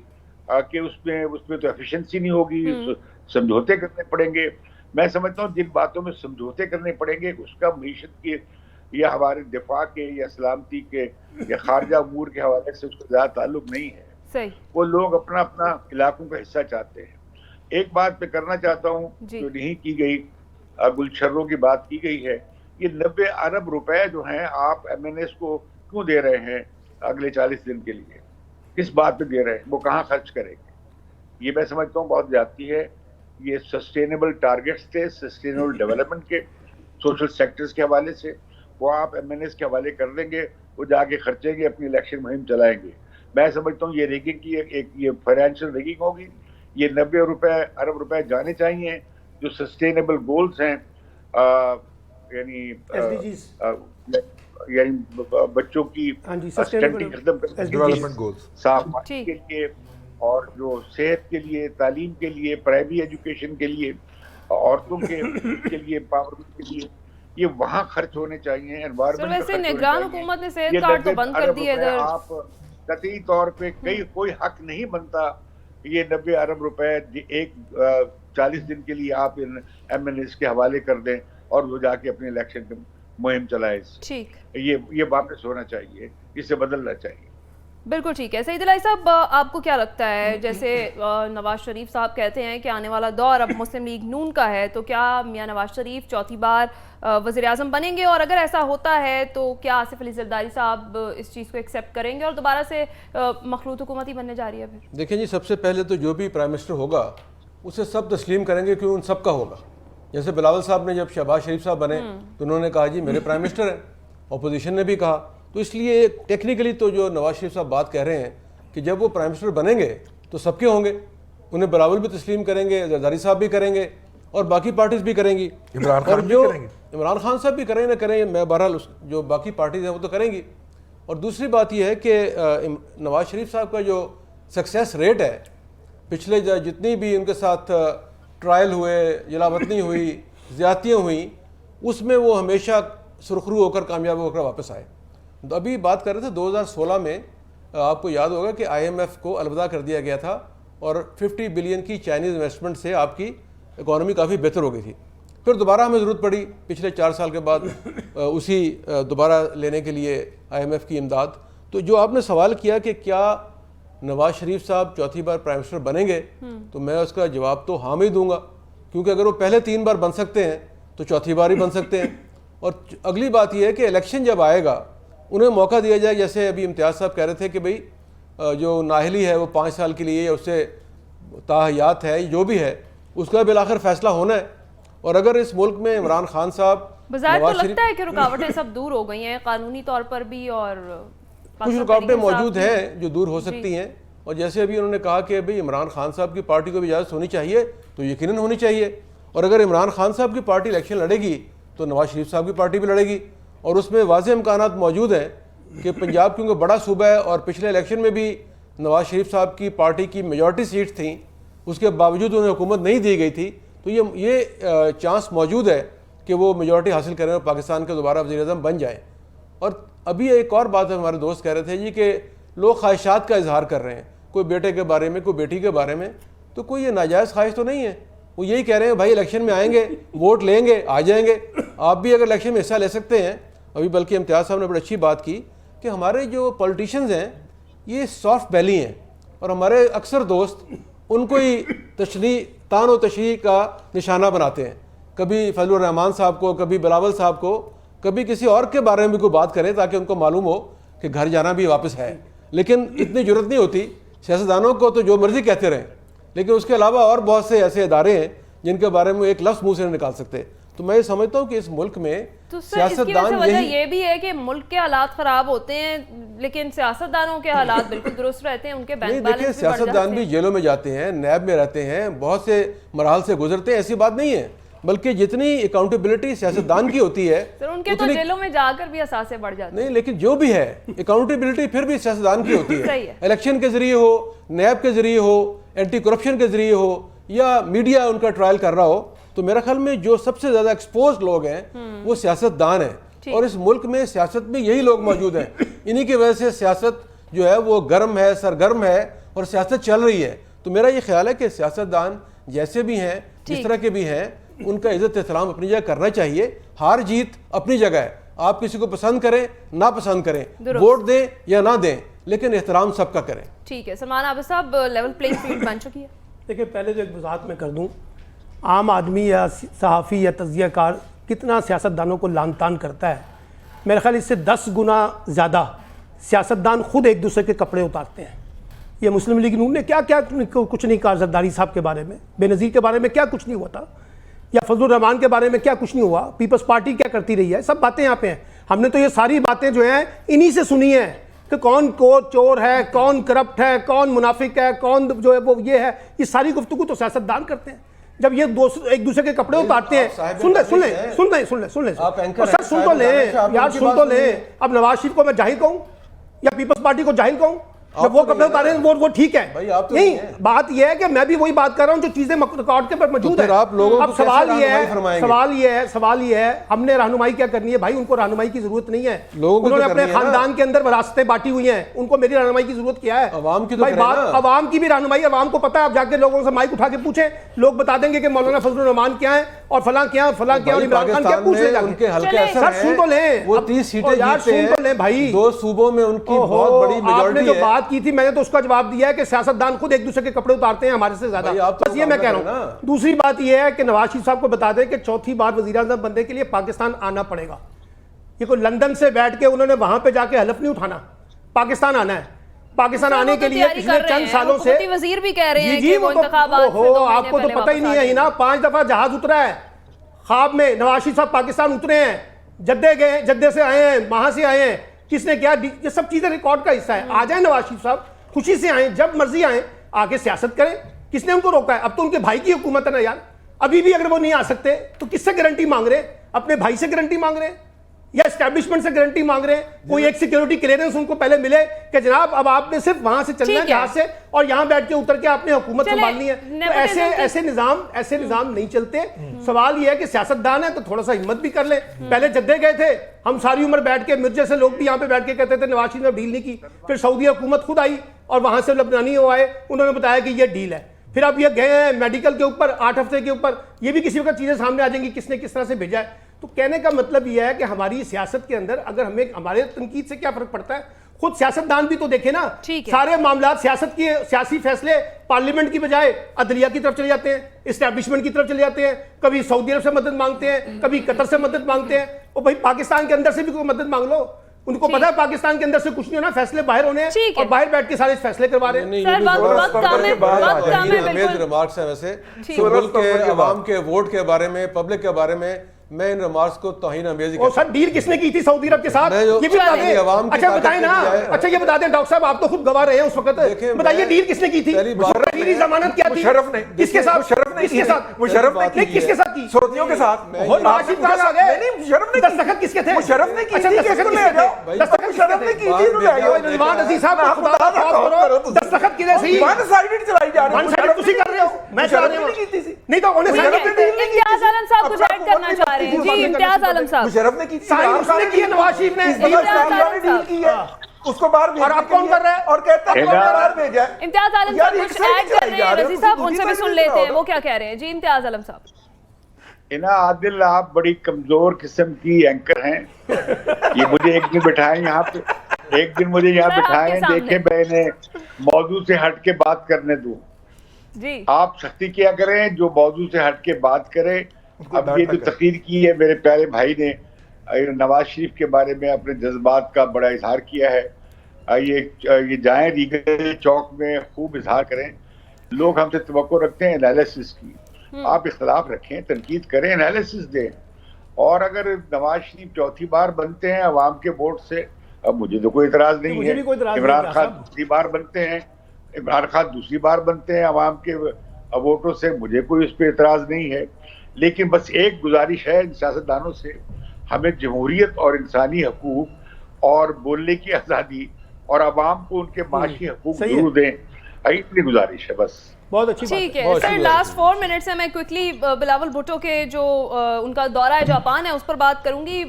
کہ اس میں تو ایفیشنسی نہیں ہوگی، سمجھوتے کرنے پڑیں گے. میں سمجھتا ہوں جن باتوں میں سمجھوتے کرنے پڑیں گے اس کا معیشت کے یا ہمارے دفاع کے یا سلامتی کے یا خارجہ امور کے حوالے سے اس کا زیادہ تعلق نہیں ہے. وہ لوگ اپنا اپنا علاقوں کا حصہ چاہتے ہیں. ایک بات میں کرنا چاہتا ہوں جو نہیں کی گئی، گلچھروں کی بات کی گئی ہے. یہ 90 ارب روپے جو ہیں آپ ایم این ایس کو کیوں دے رہے ہیں اگلے 40 دن کے لیے؟ کس بات پہ دے رہے ہیں؟ وہ کہاں خرچ کریں گے؟ یہ میں سمجھتا ہوں بہت زیادتی ہے. یہ سسٹینیبل ٹارگیٹس تھے، سسٹینیبل ڈیولپمنٹ کے، سوشل سیکٹرز کے حوالے سے. وہ آپ ایم این ایس کے حوالے کر دیں گے، وہ جا کے خرچیں گے، اپنی الیکشن مہم چلائیں گے. میں سمجھتا ہوں یہ ریگنگ کی ایک یہ فائنینشیل ریگنگ ہوگی. یہ 90 ارب روپے جانے چاہیے جو سسٹینیبل گولز ہیں، یعنی بچوں کی صافائی کے لیے اور جو صحت کے لیے، تعلیم کے لیے، پرائمری ایجوکیشن کے لیے، عورتوں کے لیے، پاورمنٹ کے لیے، یہ وہاں خرچ ہونے چاہیے. ویسے نگران حکومت نے صحت کارڈ تو بند کر دیے ادھر. آپ قطعی طور پہ کوئی حق نہیں بنتا یہ 90 ارب روپے ایک 40 دن کے لیے آپ ایم این ایس کے حوالے کر دیں اور وہ جا کے اپنے الیکشن کی مہم چلائے. یہ واپس ہونا چاہیے، اسے بدلنا چاہیے. بالکل ٹھیک ہے. سعید الہی صاحب، آپ کو کیا لگتا ہے، جیسے نواز شریف صاحب کہتے ہیں کہ آنے والا دور اب مسلم لیگ نون کا ہے، تو کیا میاں نواز شریف چوتھی بار وزیر اعظم بنیں گے؟ اور اگر ایسا ہوتا ہے تو کیا آصف علی زرداری صاحب اس چیز کو ایکسیپٹ کریں گے اور دوبارہ سے مخلوط حکومت ہی بننے جا ری ہے پھر؟ دیکھیں جی، سب سے پہلے تو جو بھی پرائم منسٹر ہوگا اسے سب تسلیم کریں گے کہ ان سب کا ہوگا. جیسے بلاول صاحب نے جب شہباز شریف صاحب بنے تو انہوں نے کہا جی میرے پرائم منسٹر ہیں، اپوزیشن نے بھی کہا. تو اس لیے ٹیکنیکلی تو جو نواز شریف صاحب بات کہہ رہے ہیں کہ جب وہ پرائم منسٹر بنیں گے تو سب کے ہوں گے، انہیں بلاول بھی تسلیم کریں گے، زرداری صاحب بھی کریں گے اور باقی پارٹیز بھی کریں گی، اور جو عمران خان صاحب بھی کریں نہ کریں، میں بہرحال جو باقی پارٹیز ہیں وہ تو کریں گی. اور دوسری بات یہ ہے کہ نواز شریف صاحب کا جو سکسیس ریٹ ہے، پچھلے جتنی بھی ان کے ساتھ ٹرائل ہوئے، جلاوطنی ہوئی، زیادتیاں ہوئیں، اس میں وہ ہمیشہ سرخرو ہو کر کامیاب ہو کر واپس آئے. تو ابھی بات کر رہے تھے 2016 میں آپ کو یاد ہوگا کہ آئی ایم ایف کو الوداع کر دیا گیا تھا اور 50 بلین کی چائنیز انویسٹمنٹ سے آپ کی اکانومی کافی بہتر ہو گئی تھی. پھر دوبارہ ہمیں ضرورت پڑی پچھلے 4 سال کے بعد اسی دوبارہ لینے کے لیے آئی ایم ایف کی امداد. تو جو آپ نے سوال کیا کہ کیا نواز شریف صاحب چوتھی بار پرائم منسٹر بنیں گے، تو میں اس کا جواب تو ہاں میں ہی دوں گا، کیونکہ اگر وہ پہلے 3 بار بن سکتے ہیں تو چوتھی بار ہی بن سکتے ہیں. اور اگلی بات یہ ہے کہ الیکشن جب آئے گا انہیں موقع دیا جائے. جیسے ابھی امتیاز صاحب کہہ رہے تھے کہ بھئی جو نااہلی ہے وہ 5 سال کے لیے یا اس سے تاحیات ہے جو بھی ہے اس کا بالآخر فیصلہ ہونا ہے. اور اگر اس ملک میں عمران خان صاحب بظاہر تو لگتا ہے کہ رکاوٹیں سب دور ہو گئی ہیں قانونی طور پر بھی، اور کچھ رکاوٹیں موجود ہیں جو دور ہو سکتی ہیں. اور جیسے ابھی انہوں نے کہا کہ بھئی عمران خان صاحب کی پارٹی کو بھی اجازت ہونی چاہیے، تو یقیناً ہونی چاہیے. اور اگر عمران خان صاحب کی پارٹی الیکشن لڑے گی تو نواز شریف صاحب کی پارٹی بھی لڑے گی. اور اس میں واضح امکانات موجود ہیں کہ پنجاب کیونکہ بڑا صوبہ ہے اور پچھلے الیکشن میں بھی نواز شریف صاحب کی پارٹی کی میجورٹی سیٹس تھیں، اس کے باوجود انہیں حکومت نہیں دی گئی تھی. تو یہ چانس موجود ہے کہ وہ میجورٹی حاصل کریں اور پاکستان کے دوبارہ وزیر اعظم بن جائیں. اور ابھی ایک اور بات ہمارے دوست کہہ رہے تھے جی کہ لوگ خواہشات کا اظہار کر رہے ہیں، کوئی بیٹے کے بارے میں، کوئی بیٹی کے بارے میں. تو کوئی یہ ناجائز خواہش تو نہیں ہے. وہ یہی کہہ رہے ہیں بھائی الیکشن میں آئیں گے, ووٹ لیں گے, آ جائیں گے. آپ بھی اگر الیکشن میں حصہ لے سکتے ہیں. ابھی بلکہ امتیاز صاحب نے بڑی اچھی بات کی کہ ہمارے جو پولیٹیشنز ہیں یہ سافٹ بیلی ہیں, اور ہمارے اکثر دوست ان کو ہی تان و تشریح کا نشانہ بناتے ہیں. کبھی فضل الرحمان صاحب کو, کبھی بلاول صاحب کو, کبھی کسی اور کے بارے میں بھی کوئی بات کریں تاکہ ان کو معلوم ہو کہ گھر جانا بھی واپس ہے. لیکن اتنی جرت نہیں ہوتی سیاستدانوں کو, تو جو مرضی کہتے رہیں, لیکن اس کے علاوہ اور بہت سے ایسے ادارے ہیں جن کے بارے میں ایک لفظ منہ سے نہیں نکال سکتے. تو میں یہ سمجھتا ہوں کہ اس ملک میں سیاستدان یہ بھی ہے کہ ملک کے حالات خراب ہوتے ہیں لیکن سیاستدانوں کے حالات بالکل درست رہتے ہیں, ان کے بینک بیلنس بھی بڑھ جاتے ہیں. سیاستدان بھی جیلوں میں جاتے ہیں, نیب میں رہتے ہیں, بہت سے مراحل سے گزرتے ہیں, ایسی بات نہیں ہے. بلکہ جتنی اکاؤنٹیبلٹی سیاستدان کی ہوتی ہے ان کے تو جیلوں میں جا کر بھی اثاثے بڑھ جاتے ہیں. نہیں, لیکن جو بھی ہے اکاؤنٹیبلٹی پھر بھی سیاستدان کی ہوتی ہے. الیکشن کے ذریعے ہو, نیب کے ذریعے ہو, اینٹی کرپشن کے ذریعے ہو, یا میڈیا ان کا ٹرائل کر رہا ہو. تو میرا خیال میں جو سب سے زیادہ ایکسپوزڈ لوگ ہیں وہ سیاستدان ہیں, اور اس ملک میں سیاست میں یہی لوگ موجود ہیں. انہی کی وجہ سے سیاست جو ہے وہ گرم ہے, سرگرم ہے, اور سیاست چل رہی ہے. تو میرا یہ خیال ہے کہ سیاستدان جیسے بھی ہیں, جس طرح کے بھی ہیں, ان کا عزت احترام اپنی جگہ کرنا چاہیے. ہار جیت اپنی جگہ ہے, آپ کسی کو پسند کریں نہ پسند کریں, ووٹ دیں یا نہ دیں, لیکن احترام سب کا کریں. ٹھیک ہے. سلمان عابد صاحب, لیول پلینگ فیلڈ بن چکی ہے. دیکھیں, پہلے جو ایک وضاحت میں کر دوں, عام آدمی یا صحافی یا تجزیہ کار کتنا سیاستدانوں کو لان تان کرتا ہے, میرے خیال اس سے 10 گنا زیادہ سیاستدان خود ایک دوسرے کے کپڑے اتارتے ہیں. یہ مسلم لیگ نون نے کیا کیا کچھ نہیں کہا زرداری صاحب کے بارے میں, بے نظیر کے بارے میں کیا کچھ نہیں ہوا تھا, یا فضل الرحمان کے بارے میں کیا کچھ نہیں ہوا, پیپلز پارٹی کیا کرتی رہی ہے, سب باتیں یہاں پہ ہیں. ہم نے تو یہ ساری باتیں جو ہیں انہی سے سنی ہیں کہ کون چور ہے, کون کرپٹ ہے, کون منافق ہے, کون جو ہے وہ یہ ہے. یہ ساری گفتگو تو سیاستدان کرتے ہیں. جب یہ ایک دوسرے کے کپڑے اتارتے ہیں, سن لیں سر, سن تو لیں یار, سن تو لیں. اب نواز شریف کو میں جاہل کہوں یا پیپلز پارٹی کو جاہل کہوں؟ جب وہ کپڑے اتارے ہیں وہ ٹھیک ہے. نہیں, بات یہ ہے کہ میں بھی وہی بات کر رہا ہوں جو چیزیں ریکارڈ کے پر موجود ہیں. اب سوال یہ ہے ہم نے رہنمائی کیا کرنی ہے؟ بھائی ان کو رہنمائی کی ضرورت نہیں ہے, انہوں نے اپنے خاندان کے اندر وراثتیں بانٹی ہوئی ہیں, ان کو میری رہنمائی کی ضرورت کیا ہے؟ عوام کی بھی رہنمائی, عوام کو پتا ہے. آپ جا کے لوگوں سے مائک اٹھا کے پوچھیں, لوگ بتا دیں گے کہ مولانا فضل الرحمان کیا ہے اور فلاں کیا اور عمران خان کیا, پوچھ لیں جا کے. سر سن تو لیں, وہ 30 سیٹیں جیتے ہیں, سن تو لیں بھائی. 2 صوبوں میں ان کی بہت بڑی میجورٹی ہے. بات کی تھی میں نے تو اس کا جواب دیا ہے کہ سیاستدان خود ایک دوسرے کے کپڑے اتارتے ہیں ہمارے سے زیادہ. بس یہ میں کہہ رہا ہوں. دوسری بات یہ ہے کہ نواز شریف صاحب کو بتا دیں کہ 4تھی بار وزیر اعظم بننے کے لیے پاکستان آنا پڑے گا. یہ کوئی لندن سے بیٹھ کے انہوں نے وہاں پہ جا کے حلف نہیں اٹھانا, پاکستان آنا ہے. پاکستان آنے کے لیے پچھلے چند سالوں سے وزیر بھی کہہ رہے ہیں کہ وہ انتخابات سے 2 مہینے آپ کو تو پتہ ہی نہیں ہے نا, 5 دفعہ جہاز اترا ہے خواب میں. نواز شریف صاحب پاکستان اترے ہیں, جدے گئے, جدے سے آئے ہیں, وہاں سے آئے ہیں, کس نے کیا, یہ سب چیزیں ریکارڈ کا حصہ ہے. آ جائیں نواز شریف صاحب, خوشی سے آئیں, جب مرضی آئیں, آگے سیاست کریں. کس نے ان کو روکا ہے؟ اب تو ان کے بھائی کی حکومت ہے نا یار. ابھی بھی اگر وہ نہیں آ سکتے تو کس سے گارنٹی مانگ رہے ہیں؟ اپنے بھائی سے گارنٹی مانگ رہے ہیں یا اسٹیبلشمنٹ سے گارنٹی مانگ رہے ہیں؟ کوئی ایک سیکیورٹی کلیئرنس ان کو پہلے ملے کہ جناب اب آپ نے صرف وہاں سے چلنا ہے جہاز سے, اور یہاں بیٹھ کے اتر کے آپ نے حکومت سنبھالنی ہے. تو ایسے نظام نہیں چلتے. سوال یہ ہے کہ سیاستدان ہے تو تھوڑا سا ہمت بھی کر لیں. پہلے جدے گئے تھے, ہم ساری عمر بیٹھ کے, مرزا سے لوگ بھی یہاں پہ بیٹھ کے کہتے تھے نواز شریف نے ڈیل نہیں کی. پھر سعودی حکومت خود آئی اور وہاں سے لبنانی وہ آئے, انہوں نے بتایا کہ یہ ڈیل ہے. پھر اب یہ گئے ہیں میڈیکل کے اوپر 8 ہفتے کے اوپر, یہ بھی کسی وقت چیزیں سامنے آ جائیں گی کس نے کس طرح سے بھیجا ہے. تو کہنے کا مطلب یہ ہے کہ ہماری سیاست کے اندر اگر ہمیں ہمارے تنقید سے کیا فرق پڑتا ہے, خود سیاستدان بھی تو دیکھیں نا. سارے معاملات سیاست کے سیاسی فیصلے پارلیمنٹ کی بجائے عدلیہ کی طرف چلے جاتے ہیں, اسٹیبلشمنٹ کی طرف چلے جاتے ہیں. کبھی سعودی عرب سے مدد مانگتے ہیں, کبھی قطر سے مدد مانگتے ہیں. اور بھائی پاکستان کے اندر سے بھی کوئی مدد مانگ لو. ان کو پتا ہے پاکستان کے اندر سے کچھ نہیں ہونا, فیصلے باہر ہونے ہیں اور باہر بیٹھ کے سارے فیصلے کروا رہے ہیں. ریمارکس ہیں ویسے ملک کے عوام کے ووٹ کے بارے میں, پبلک کے بارے میں. میں ان ریمارکس کو توہین امیز اور سر ڈیل کس نے کی تھی سعودی عرب کے ساتھ یہ بھی بتا دیں. اچھا بتائیں نا, اچھا یہ بتا دیں ڈاکٹر صاحب آپ تو خود گواہ رہے ہیں اس وقت, بتائیے ڈیل کس نے کی تھی؟ پہلی ضمانت کیا تھی؟ مشرف نے. کس کے ساتھ؟ کس کے ساتھ؟ مشرف نے. کس کے ساتھ کی؟ سعودیوں کے ساتھ. نواز شریف کہاں آ گئے؟ مشرف نے. دستخط کس کے تھے؟ مشرف نے کی تھی. دستخط نے کی تھی. رضوان عزیز صاحب دستخط کدھر سے؟ ون سائیڈڈ چلائی جا رہی ہے. ون سائیڈڈ تسی کر رہے ہو, میں چاہ رہا ہوں نہیں تو انہیں امتیاز عالم صاحب کچھ ایڈ کرنا چاہ رہے ہیں. جی امتیاظ عالم صاحب. مشرف نے کی تھی. سائن اس نے کی ہے, نواز شریف نے ڈیل کی ہے. اس کو باہر اور آپ کون کر رہے ہیں اور کہتا ہے باہر بھیجا ہے. امتیاز عالم صاحب کچھ ایڈ کر رہے ہیں رضی صاحب, ان سے بھی سن لیتے ہیں وہ کیا کہہ رہے ہیں. جی امتیاز عالم صاحب. عادل آپ بڑی کمزور قسم کی اینکر ہیں. یہ مجھے ایک دن بٹھائیں یہاں پہ, ایک دن مجھے یہاں بٹھائیں, دیکھیں میں نے موضوع سے ہٹ کے بات کرنے دوں. جی آپ سختی کیا کریں, جو موضوع سے ہٹ کے بات کریں. اب یہ جو تقریر کی ہے میرے پیارے بھائی نے نواز شریف کے بارے میں اپنے جذبات کا بڑا اظہار کیا ہے, یہ جائیں ریگل چوک میں خوب اظہار کریں. لوگ ہم سے توقع رکھتے ہیں انالیسس کی, آپ اختلاف رکھیں, تنقید کریں, انالیسس دیں. اور اگر نواز شریف چوتھی بار بنتے ہیں عوام کے ووٹ سے, اب مجھے تو کوئی اعتراض نہیں ہے. عمران خان دوسری بار بنتے ہیں, عمران خان دوسری بار بنتے ہیں عوام کے ووٹوں سے, مجھے کوئی اس پہ اعتراض نہیں ہے. لیکن بس ایک گزارش ہے سیاستدانوں سے, ہمیں جمہوریت اور انسانی حقوق اور بولنے کی آزادی اور عوام کو ان کے معاشی حقوق ضرور دیں, اتنی گزارش ہے بس. بہت اچھی بات. ٹھیک ہے سر, لاسٹ 4 منٹ سے میں کوئکلی بلاول بھٹو کے جو ان کا دورہ جاپان ہے اس پر بات کروں گی.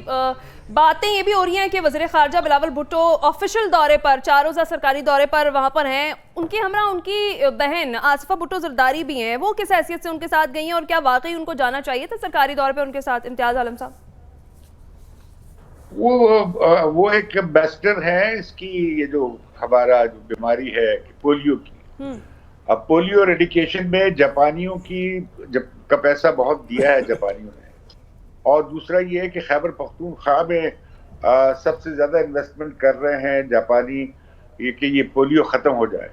باتیں یہ بھی ہو رہی ہیں کہ وزیر خارجہ بلاول بھٹو آفیشیل دورے پر, 4 روزہ سرکاری دورے پر وہاں پر ہیں. ان کے ہمراہ ان کی بہن آصفہ بھٹو زرداری بھی ہیں, وہ کس حیثیت سے ان کے ساتھ گئی ہیں اور کیا واقعی ان کو جانا چاہیے تھا سرکاری دورے پہ ان کے ساتھ. امتیاز عالم صاحب. وہ ایک ایمبیسڈر ہے اس کی, یہ جو ہمارا جو بیماری ہے پولیو کی. اب پولیو ریڈیکیشن میں جاپانیوں کا پیسہ بہت دیا ہے جاپانیوں نے, اور دوسرا یہ ہے کہ خیبر پختونخوا میں سب سے زیادہ انویسٹمنٹ کر رہے ہیں جاپانی کہ یہ پولیو ختم ہو جائے.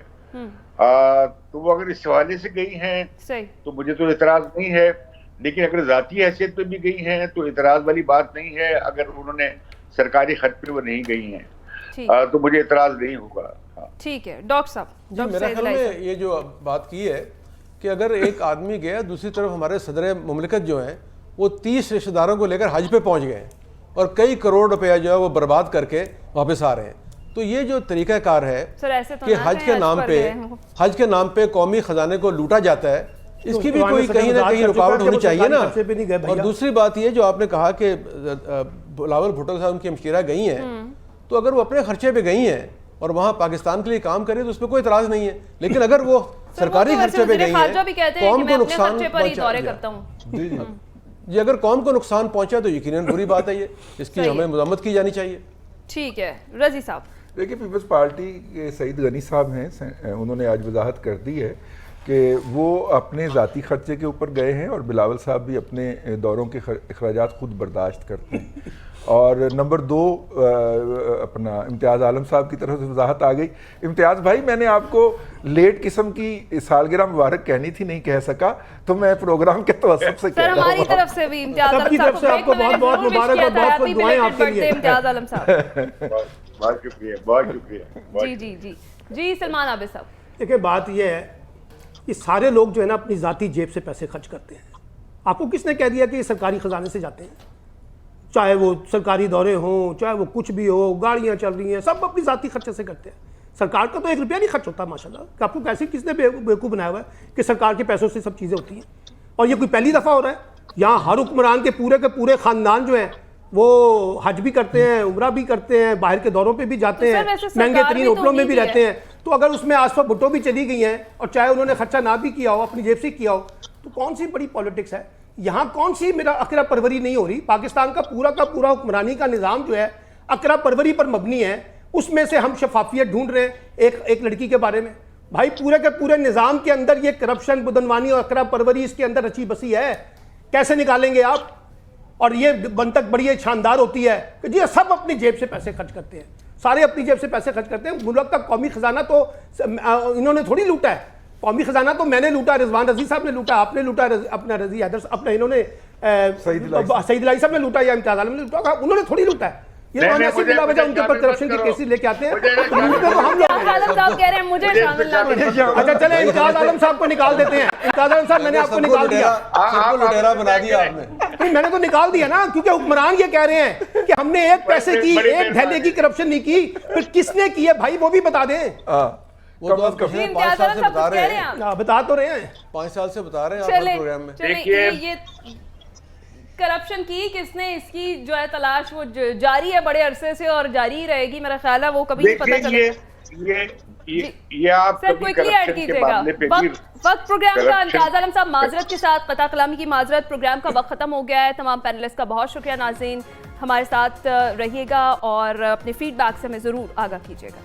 تو وہ اگر اس حوالے سے گئی ہیں تو مجھے تو اعتراض نہیں ہے, لیکن اگر ذاتی حیثیت پہ بھی گئی ہیں تو اعتراض والی بات نہیں ہے. اگر انہوں نے سرکاری خط پہ وہ نہیں گئی ہیں تو مجھے اعتراض نہیں ہوگا. ٹھیک ہے ڈاکٹر صاحب. جی میرا خیال میں یہ جو بات کی ہے کہ اگر ایک آدمی گیا, دوسری طرف ہمارے صدر مملکت جو ہیں وہ 30 رشتہ داروں کو لے کر حج پہ پہنچ گئے اور کئی کروڑ روپیہ جو ہے وہ برباد کر کے واپس آ رہے ہیں. تو یہ جو طریقہ کار ہے کہ حج کے نام پہ قومی خزانے کو لوٹا جاتا ہے, اس کی بھی کوئی کہیں نہ کہیں رکاوٹ ہونی چاہیے نا. اور دوسری بات یہ جو آپ نے کہا کہ بلاول بھٹو کے ساتھ ان کی ہمشیرہ گئی ہیں, تو اگر وہ اپنے خرچے پہ گئی ہیں اور وہاں پاکستان کے لیے کام کرے تو اس پہ کوئی اعتراض نہیں ہے. لیکن اگر وہ سرکاری خرچے پہ گئی ہیں, قوم کو نقصان پہنچا, جی اگر قوم کو نقصان پہنچا تو یقیناً بری بات ہے, یہ اس کی ہمیں مذمت کی جانی چاہیے. ٹھیک ہے رضی صاحب. دیکھیے پیپلز پارٹی کے سعید غنی صاحب ہیں, انہوں نے آج وضاحت کر دی ہے کہ وہ اپنے ذاتی خرچے کے اوپر گئے ہیں اور بلاول صاحب بھی اپنے دوروں کے اخراجات خود برداشت کرتے ہیں. اور نمبر 2 اپنا امتیاز عالم صاحب کی طرف سے وضاحت آ گئی. امتیاز بھائی میں نے آپ کو لیٹ قسم کی سالگرہ مبارک کہنی تھی, نہیں کہہ سکا, تو میں پروگرام کے توسط سے کہہ رہا ہوں. ہماری طرف سے بھی امتیاز عالم صاحب کو بہت بہت مبارک اور بہت بہت دعائیں آپ کے لیے. امتیاز عالم صاحب بہت شکریہ, بہت شکریہ. جی جی جی جی سلمان عابد صاحب. دیکھیں بات یہ ہے کہ سارے لوگ جو ہے نا اپنی ذاتی جیب سے پیسے خرچ کرتے ہیں. آپ کو کس نے کہہ دیا کہ یہ سرکاری خزانے سے جاتے ہیں؟ چاہے وہ سرکاری دورے ہوں, چاہے وہ کچھ بھی ہو, گاڑیاں چل رہی ہیں, سب اپنی ذاتی خرچے سے کرتے ہیں. سرکار کا تو 1 روپیہ نہیں خرچ ہوتا ماشاءاللہ. کہ آپ کو کیسے کس نے بیوقوف بنایا ہوا ہے کہ سرکار کے پیسوں سے سب چیزیں ہوتی ہیں؟ اور یہ کوئی پہلی دفعہ ہو رہا ہے. یہاں ہر حکمران کے پورے خاندان جو ہیں وہ حج بھی کرتے ہیں, عمرہ بھی کرتے ہیں, باہر کے دوروں پہ بھی جاتے ہیں, مہنگے ترین ہوٹلوں میں بھی رہتے ہیں. تو اگر اس میں آصفہ بھٹو بھی چلی گئی ہیں اور چاہے انہوں نے خرچہ نہ بھی کیا ہو, اپنی جیب سے کیا ہو, تو کون سی بڑی پالیٹکس ہے یہاں؟ کون سی میرا اقرا پروری نہیں ہو رہی؟ پاکستان کا پورا حکمرانی کا نظام جو ہے اقرا پروری پر مبنی ہے. اس میں سے ہم شفافیت ڈھونڈ رہے ہیں ایک لڑکی کے بارے میں. بھائی پورے کے پورے نظام کے اندر یہ کرپشن, بدعنوانی اور اقرا پروری اس کے اندر رچی بسی ہے. کیسے نکالیں گے آپ؟ اور یہ بنتک بڑی شاندار ہوتی ہے کہ جی سب اپنی جیب سے پیسے خرچ کرتے ہیں, سارے اپنی جیب سے پیسے خرچ کرتے ہیں. ملک کا قومی خزانہ تو انہوں نے تھوڑی لوٹا ہے. قومی خزانہ تو میں نے لوٹا, رضوان رضی صاحب نے لوٹا, آپ نے لوٹا, اپنا رضی حیدر اپنا انہوں نے سعید الہی صاحب نے لوٹا یا امتیاز عالم نے لوٹا, انہوں نے تھوڑی لوٹا ہے. یہ تو ایسی بلا وجہ ان کے اوپر کرپشن کے کیسز لے کے آتے ہیں. اچھا چلیں امتیاز عالم صاحب کو نکال دیتے ہیں. امتیاز عالم صاحب میں نے آپ کو نکال دیا, میں نے تو نکال دیا نا, کیونکہ حکمران یہ کہہ رہے ہیں کہ ہم نے 1 پیسے کی 1 ڈھیلے کی کرپشن نہیں کی. پھر کس نے کی ہے بھائی وہ بھی بتا دیں. وہ تو 5 سال سے بتا رہے ہیں, بتا تو رہے ہیں, 5 سال سے بتا رہے ہیں آپ پروگرام میں. کرپشن کی کس نے، اس کی جو ہے تلاش وہ جاری ہے بڑے عرصے سے اور جاری رہے گی، میرا خیال ہے وہ کبھی نہیں پتہ چلے گا. یہ آپ سر کوئکلی ایڈ کیجیے گا. وقت پروگرام کا انتہاز عالم صاحب معذرت کے ساتھ، پتہ کلامی کی معذرت، پروگرام کا وقت ختم ہو گیا ہے. تمام پینلسٹ کا بہت شکریہ. ناظرین ہمارے ساتھ رہیے گا اور اپنے فیڈ بیک سے ہمیں ضرور آگاہ کیجیے گا.